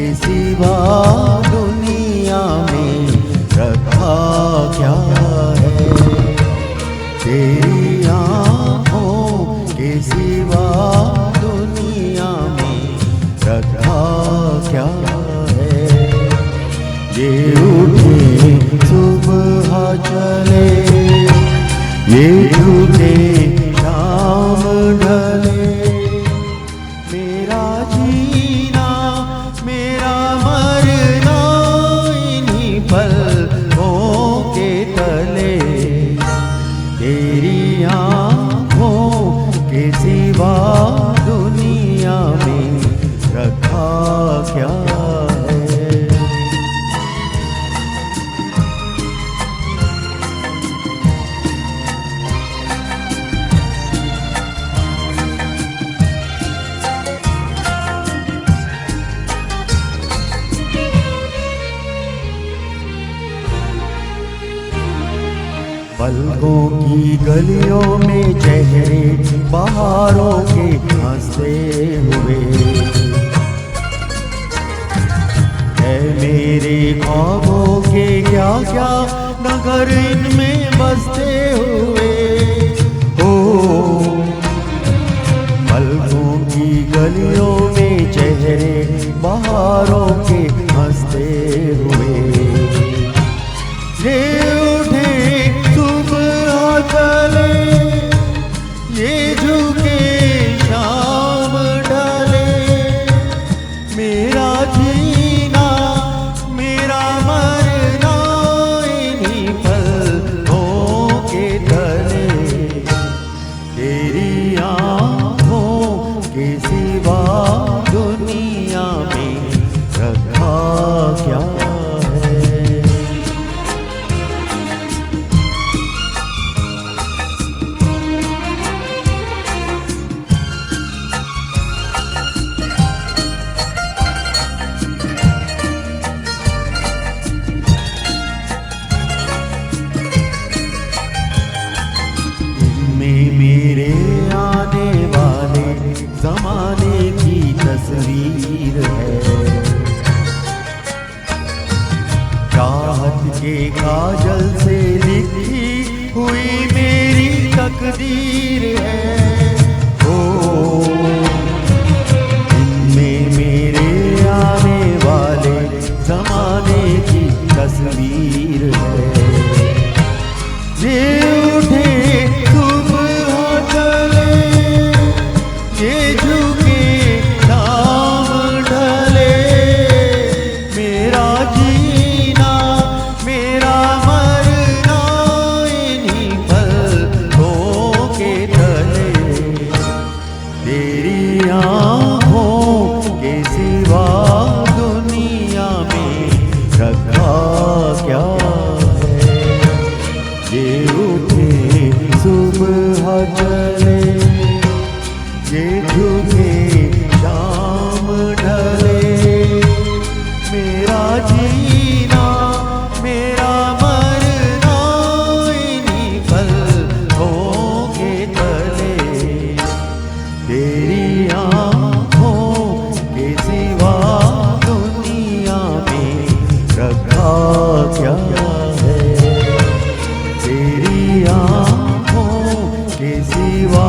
के सिवा दुनिया में रखा क्या है। तेरी आँखों के सिवा दुनिया में रखा क्या है। ये उठे सुबह चले, ये झूठे शाम ढले, मेरा जीना मेरा मरना इन्हीं पलकों के तले। तेरी आँखों के सिवा दुनिया में रखा क्या है। पलकों की गलियों में चेहरे बहारों के हंसते हुए, है मेरे ख्वाबों के क्या क्या नगर इनमें बसते हुए। ओ पलकों की गलियों में चेहरे बहारों के हंसते हुए, ये उठे सुबह चले, ये झुके शाम ढले, मेरा जीना मेरा मरना इन्हीं पलकों के तले। तेरी आँखों के सिवा दुनिया में रखा क्या है। मेरे आने वाले ज़माने की तस्वीर है, चाहत के काजल से लिखी हुई मेरी तकदीर है। ओ इनमें मेरे आने वाले ज़माने की तस्वीर है। ये उठे ये झुके शाम ढले, मेरा जीना मेरा मरना इन्हीं पलकों के तले। तेरी आँखों के सिवा दुनिया में रखा क्या है। ये उठे सुबह चले, ये झुके शाम ढले, मेरा जीना मेरा मरना इन्हीं पलकों के तले। तेरी आँखों के सिवा दुनिया में रखा क्या है। तेरी आँखों के सिवा